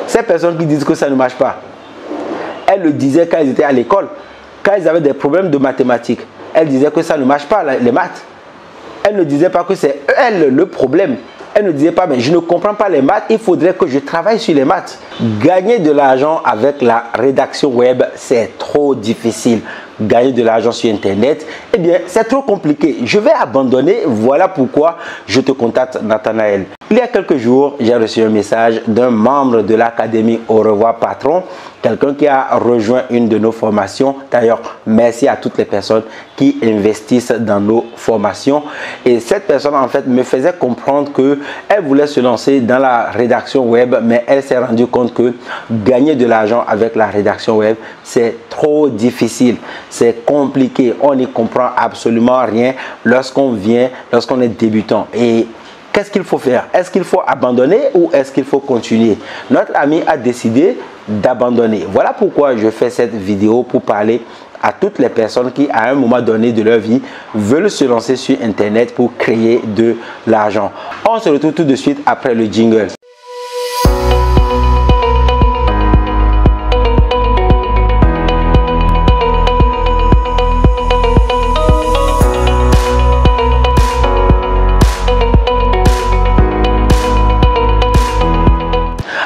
Ces personnes qui disent que ça ne marche pas, elles le disaient quand ils étaient à l'école. Quand ils avaient des problèmes de mathématiques, elles disaient que ça ne marche pas, les maths. Elles ne disaient pas que c'est elles le problème. Elles ne disaient pas, mais je ne comprends pas les maths, il faudrait que je travaille sur les maths. Gagner de l'argent avec la rédaction web, c'est trop difficile. Gagner de l'argent sur Internet, eh bien, c'est trop compliqué. Je vais abandonner. Voilà pourquoi je te contacte, Nathanaël. Il y a quelques jours, j'ai reçu un message d'un membre de l'Académie Au revoir Patron, quelqu'un qui a rejoint une de nos formations. D'ailleurs, merci à toutes les personnes qui investissent dans nos formations. Et cette personne, en fait, me faisait comprendre qu'elle voulait se lancer dans la rédaction web, mais elle s'est rendue compte que gagner de l'argent avec la rédaction web, c'est trop difficile. C'est compliqué. On n'y comprend absolument rien lorsqu'on est débutant. Et qu'est-ce qu'il faut faire? Est-ce qu'il faut abandonner ou est-ce qu'il faut continuer? Notre ami a décidé d'abandonner. Voilà pourquoi je fais cette vidéo, pour parler à toutes les personnes qui, à un moment donné de leur vie, veulent se lancer sur Internet pour créer de l'argent. On se retrouve tout de suite après le jingle.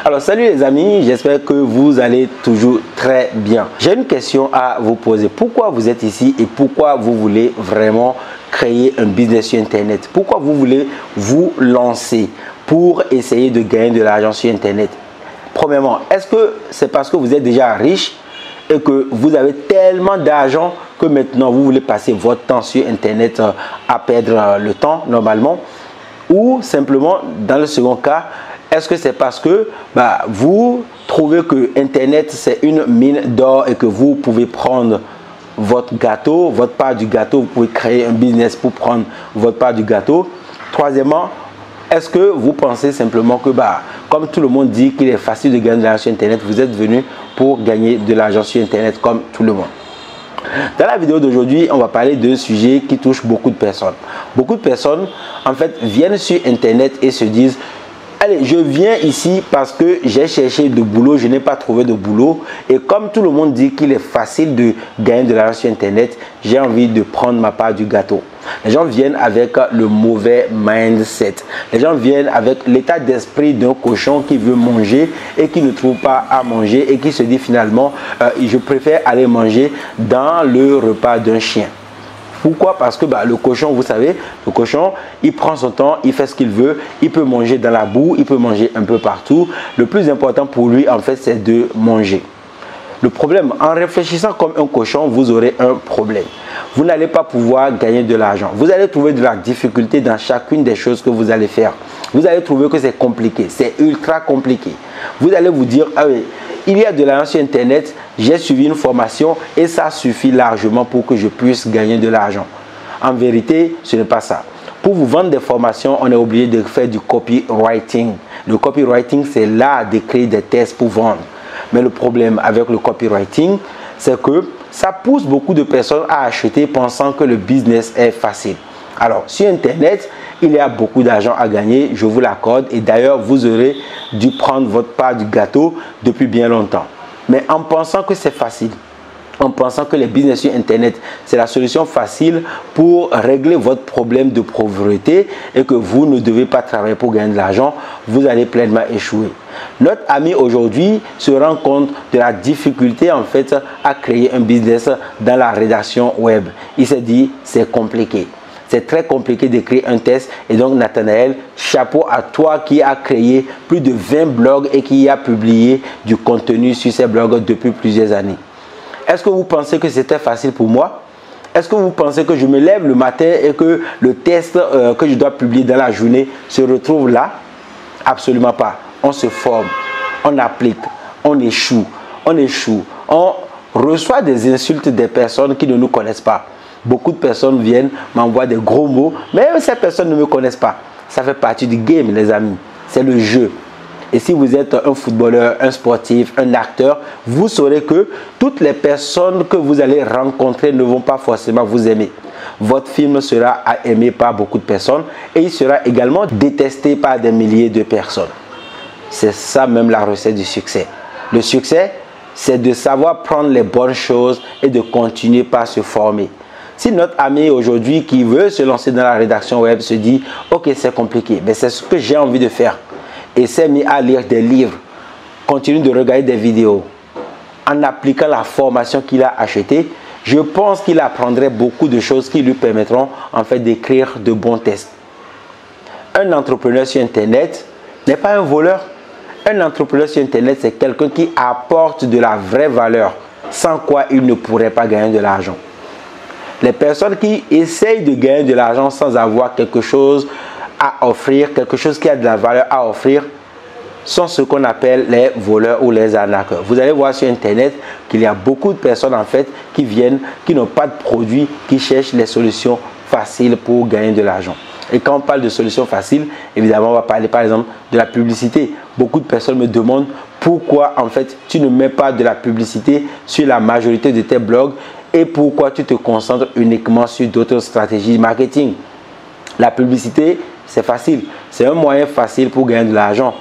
Alors salut les amis, j'espère que vous allez toujours très bien. J'ai une question à vous poser. Pourquoi vous êtes ici et pourquoi vous voulez vraiment créer un business sur Internet? Pourquoi vous voulez vous lancer pour essayer de gagner de l'argent sur Internet? Premièrement, est-ce que c'est parce que vous êtes déjà riche et que vous avez tellement d'argent que maintenant vous voulez passer votre temps sur Internet à perdre le temps normalement? Ou simplement, dans le second cas, est-ce que c'est parce que vous trouvez que Internet c'est une mine d'or et que vous pouvez prendre votre gâteau, votre part du gâteau, vous pouvez créer un business pour prendre votre part du gâteau? Troisièmement, est-ce que vous pensez simplement que comme tout le monde dit qu'il est facile de gagner de l'argent sur Internet, vous êtes venu pour gagner de l'argent sur Internet comme tout le monde? Dans la vidéo d'aujourd'hui, on va parler d'un sujet qui touche beaucoup de personnes. Beaucoup de personnes en fait viennent sur Internet et se disent: allez, je viens ici parce que j'ai cherché de boulot, je n'ai pas trouvé de boulot. Et comme tout le monde dit qu'il est facile de gagner de l'argent sur Internet, j'ai envie de prendre ma part du gâteau. Les gens viennent avec le mauvais mindset. Les gens viennent avec l'état d'esprit d'un cochon qui veut manger et qui ne trouve pas à manger et qui se dit finalement, je préfère aller manger dans le repas d'un chien. Pourquoi? Parce que le cochon, vous savez, le cochon, il prend son temps, il fait ce qu'il veut, il peut manger dans la boue, il peut manger un peu partout. Le plus important pour lui, en fait, c'est de manger. Le problème, en réfléchissant comme un cochon, vous aurez un problème. Vous n'allez pas pouvoir gagner de l'argent. Vous allez trouver de la difficulté dans chacune des choses que vous allez faire. Vous allez trouver que c'est compliqué, c'est ultra compliqué. Vous allez vous dire: ah oui, il y a de l'argent sur Internet, j'ai suivi une formation et ça suffit largement pour que je puisse gagner de l'argent. En vérité, ce n'est pas ça. Pour vous vendre des formations, on est obligé de faire du copywriting. Le copywriting, c'est l'art d'écrire des textes pour vendre. Mais le problème avec le copywriting, c'est que ça pousse beaucoup de personnes à acheter pensant que le business est facile. Alors, sur Internet, il y a beaucoup d'argent à gagner, je vous l'accorde. Et d'ailleurs, vous aurez dû prendre votre part du gâteau depuis bien longtemps. Mais en pensant que c'est facile, en pensant que les business sur Internet, c'est la solution facile pour régler votre problème de pauvreté et que vous ne devez pas travailler pour gagner de l'argent, vous allez pleinement échouer. Notre ami aujourd'hui se rend compte de la difficulté en fait à créer un business dans la rédaction web. Il s'est dit: c'est compliqué. C'est très compliqué d'écrire un texte. Et donc, Nathanaël, chapeau à toi qui a créé plus de 20 blogs et qui a publié du contenu sur ces blogs depuis plusieurs années. Est-ce que vous pensez que c'était facile pour moi? Est-ce que vous pensez que je me lève le matin et que le texte que je dois publier dans la journée se retrouve là? Absolument pas. On se forme, on applique, on échoue, on reçoit des insultes des personnes qui ne nous connaissent pas. Beaucoup de personnes viennent, m'envoient des gros mots, mais ces personnes ne me connaissent pas. Ça fait partie du game, les amis. C'est le jeu. Et si vous êtes un footballeur, un sportif, un acteur, vous saurez que toutes les personnes que vous allez rencontrer ne vont pas forcément vous aimer. Votre film sera aimé par beaucoup de personnes et il sera également détesté par des milliers de personnes. C'est ça même la recette du succès. Le succès, c'est de savoir prendre les bonnes choses et de continuer par se former. Si notre ami aujourd'hui qui veut se lancer dans la rédaction web se dit « Ok, c'est compliqué, mais c'est ce que j'ai envie de faire » et s'est mis à lire des livres, continue de regarder des vidéos, en appliquant la formation qu'il a achetée, je pense qu'il apprendrait beaucoup de choses qui lui permettront en fait d'écrire de bons tests. Un entrepreneur sur Internet n'est pas un voleur. Un entrepreneur sur Internet, c'est quelqu'un qui apporte de la vraie valeur, sans quoi il ne pourrait pas gagner de l'argent. Les personnes qui essayent de gagner de l'argent sans avoir quelque chose à offrir, quelque chose qui a de la valeur à offrir, sont ce qu'on appelle les voleurs ou les arnaqueurs. Vous allez voir sur Internet qu'il y a beaucoup de personnes en fait qui viennent, qui n'ont pas de produits, qui cherchent les solutions faciles pour gagner de l'argent. Et quand on parle de solutions faciles, évidemment, on va parler par exemple de la publicité. Beaucoup de personnes me demandent pourquoi en fait tu ne mets pas de la publicité sur la majorité de tes blogs et pourquoi tu te concentres uniquement sur d'autres stratégies marketing. La publicité, c'est facile. C'est un moyen facile pour gagner de l'argent.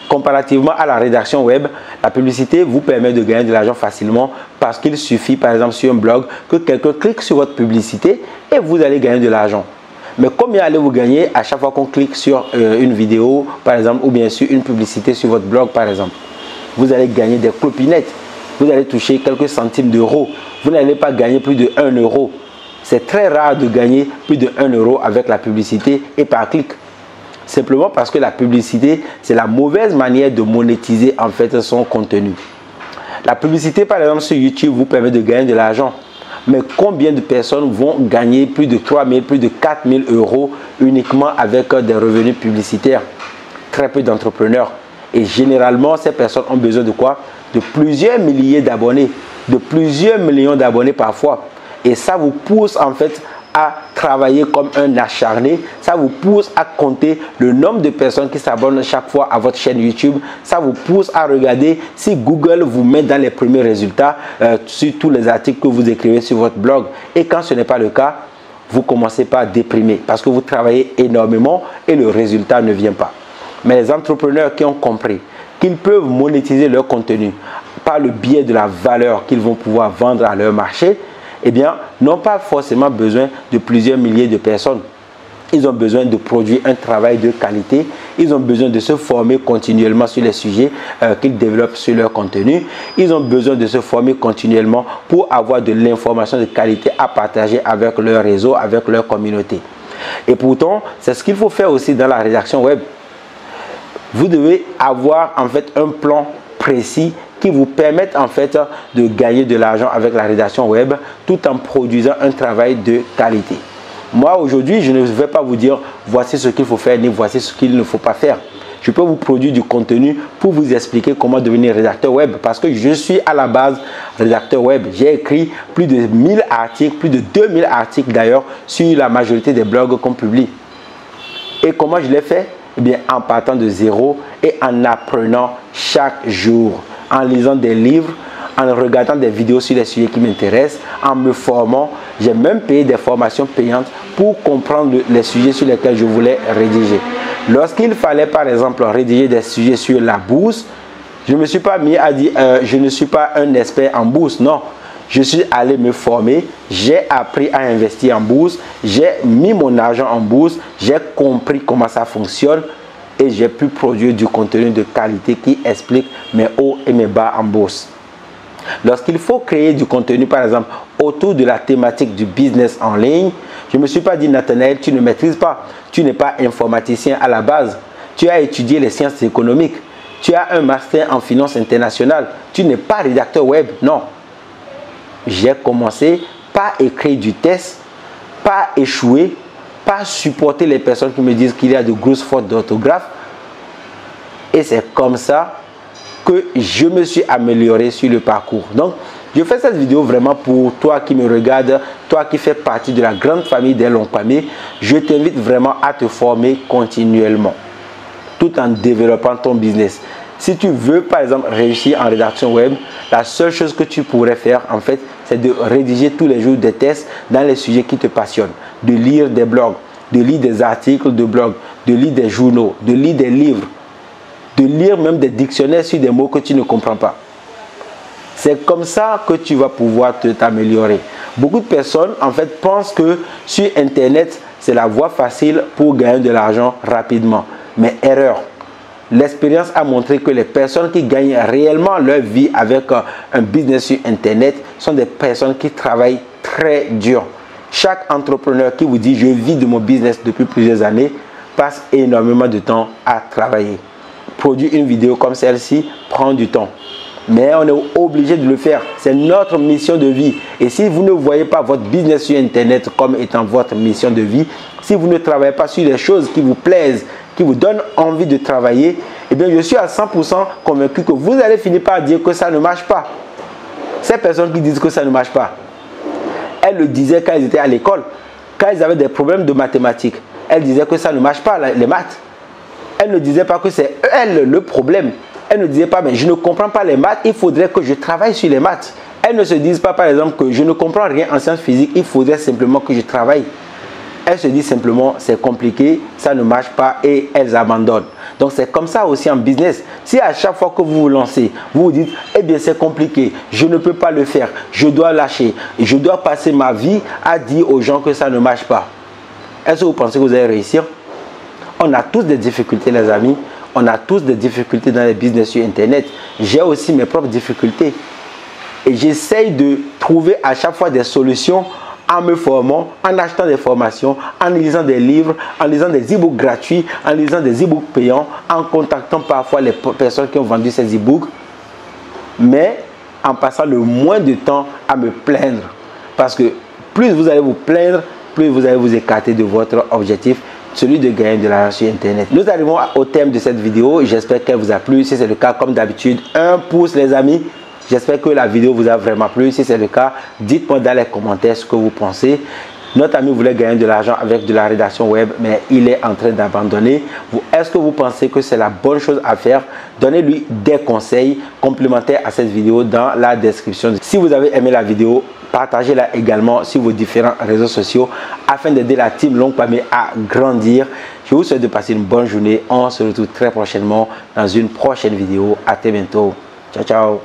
Comparativement à la rédaction web, la publicité vous permet de gagner de l'argent facilement parce qu'il suffit par exemple sur un blog que quelqu'un clique sur votre publicité et vous allez gagner de l'argent. Mais combien allez-vous gagner à chaque fois qu'on clique sur une vidéo par exemple ou bien sûr une publicité sur votre blog par exemple? Vous allez gagner des clopinettes. Vous allez toucher quelques centimes d'euros. Vous n'allez pas gagner plus de 1 euro. C'est très rare de gagner plus de 1 euro avec la publicité et par clic. Simplement parce que la publicité, c'est la mauvaise manière de monétiser en fait son contenu. La publicité par exemple sur YouTube vous permet de gagner de l'argent. Mais combien de personnes vont gagner plus de 3 000, plus de 4 000 euros uniquement avec des revenus publicitaires? Très peu d'entrepreneurs. Et généralement, ces personnes ont besoin de quoi? De plusieurs milliers d'abonnés, de plusieurs millions d'abonnés parfois. Et ça vous pousse en fait à travailler comme un acharné. Ça vous pousse à compter le nombre de personnes qui s'abonnent chaque fois à votre chaîne YouTube. Ça vous pousse à regarder si Google vous met dans les premiers résultats sur tous les articles que vous écrivez sur votre blog. Et quand ce n'est pas le cas, vous commencez par déprimer parce que vous travaillez énormément et le résultat ne vient pas. Mais les entrepreneurs qui ont compris qu'ils peuvent monétiser leur contenu par le biais de la valeur qu'ils vont pouvoir vendre à leur marché, eh bien, n'ont pas forcément besoin de plusieurs milliers de personnes. Ils ont besoin de produire un travail de qualité. Ils ont besoin de se former continuellement sur les sujets qu'ils développent sur leur contenu. Ils ont besoin de se former continuellement pour avoir de l'information de qualité à partager avec leur réseau, avec leur communauté. Et pourtant, c'est ce qu'il faut faire aussi dans la rédaction web. Vous devez avoir en fait un plan précis qui vous permettent en fait de gagner de l'argent avec la rédaction web tout en produisant un travail de qualité. Moi aujourd'hui, je ne vais pas vous dire voici ce qu'il faut faire ni voici ce qu'il ne faut pas faire. Je peux vous produire du contenu pour vous expliquer comment devenir rédacteur web parce que je suis à la base rédacteur web. J'ai écrit plus de 1000 articles, plus de 2000 articles d'ailleurs sur la majorité des blogs qu'on publie. Et comment je l'ai fait? Eh bien, en partant de zéro et en apprenant chaque jour, en lisant des livres, en regardant des vidéos sur les sujets qui m'intéressent, en me formant. J'ai même payé des formations payantes pour comprendre les sujets sur lesquels je voulais rédiger. Lorsqu'il fallait par exemple rédiger des sujets sur la bourse, je ne me suis pas mis à dire je ne suis pas un expert en bourse, non. Je suis allé me former, j'ai appris à investir en bourse, j'ai mis mon argent en bourse, j'ai compris comment ça fonctionne et j'ai pu produire du contenu de qualité qui explique mes hauts et mes bas en bourse. Lorsqu'il faut créer du contenu, par exemple, autour de la thématique du business en ligne, je ne me suis pas dit, Nathanaël, tu ne maîtrises pas, tu n'es pas informaticien à la base, tu as étudié les sciences économiques, tu as un master en finance internationale, tu n'es pas rédacteur web, non. J'ai commencé par écrire du test, par échouer, par supporter les personnes qui me disent qu'il y a de grosses fautes d'orthographe. Et c'est comme ça que je me suis amélioré sur le parcours. Donc, je fais cette vidéo vraiment pour toi qui me regarde, toi qui fais partie de la grande famille des Lonkwame. Je t'invite vraiment à te former continuellement, tout en développant ton business. Si tu veux, par exemple, réussir en rédaction web, la seule chose que tu pourrais faire, en fait, c'est de rédiger tous les jours des tests dans les sujets qui te passionnent, de lire des blogs, de lire des articles de blog, de lire des journaux, de lire des livres, de lire même des dictionnaires sur des mots que tu ne comprends pas. C'est comme ça que tu vas pouvoir t'améliorer. Beaucoup de personnes en fait pensent que sur Internet, c'est la voie facile pour gagner de l'argent rapidement. Mais erreur. L'expérience a montré que les personnes qui gagnent réellement leur vie avec un business sur Internet sont des personnes qui travaillent très dur. Chaque entrepreneur qui vous dit « je vis de mon business depuis plusieurs années » passe énormément de temps à travailler. Produire une vidéo comme celle-ci prend du temps. Mais on est obligé de le faire. C'est notre mission de vie. Et si vous ne voyez pas votre business sur Internet comme étant votre mission de vie, si vous ne travaillez pas sur les choses qui vous plaisent, qui vous donnent envie de travailler, eh bien je suis à 100% convaincu que vous allez finir par dire que ça ne marche pas. Ces personnes qui disent que ça ne marche pas, elles le disaient quand elles étaient à l'école. Quand elles avaient des problèmes de mathématiques, elles disaient que ça ne marche pas, les maths. Elles ne disaient pas que c'est elles le problème. Elles ne disaient pas, mais je ne comprends pas les maths, il faudrait que je travaille sur les maths. Elles ne se disent pas, par exemple, que je ne comprends rien en sciences physiques, il faudrait simplement que je travaille. Elles se disent simplement, c'est compliqué, ça ne marche pas et elles abandonnent. Donc c'est comme ça aussi en business. Si à chaque fois que vous vous lancez, vous vous dites, eh bien c'est compliqué, je ne peux pas le faire, je dois lâcher, je dois passer ma vie à dire aux gens que ça ne marche pas. Est-ce que vous pensez que vous allez réussir? On a tous des difficultés les amis. On a tous des difficultés dans les business sur Internet. J'ai aussi mes propres difficultés. Et j'essaye de trouver à chaque fois des solutions en me formant, en achetant des formations, en lisant des livres, en lisant des e-books gratuits, en lisant des e-books payants, en contactant parfois les personnes qui ont vendu ces e-books. Mais en passant le moins de temps à me plaindre. Parce que plus vous allez vous plaindre, plus vous allez vous écarter de votre objectif, celui de gagner de l'argent sur Internet. Nous arrivons au thème de cette vidéo. J'espère qu'elle vous a plu. Si c'est le cas, comme d'habitude, un pouce les amis. J'espère que la vidéo vous a vraiment plu. Si c'est le cas, dites-moi dans les commentaires ce que vous pensez. Notre ami voulait gagner de l'argent avec de la rédaction web, mais il est en train d'abandonner. Est-ce que vous pensez que c'est la bonne chose à faire? Donnez-lui des conseils complémentaires à cette vidéo dans la description. Si vous avez aimé la vidéo, partagez-la également sur vos différents réseaux sociaux afin d'aider la team Long Pamé à grandir. Je vous souhaite de passer une bonne journée. On se retrouve très prochainement dans une prochaine vidéo. À très bientôt. Ciao, ciao.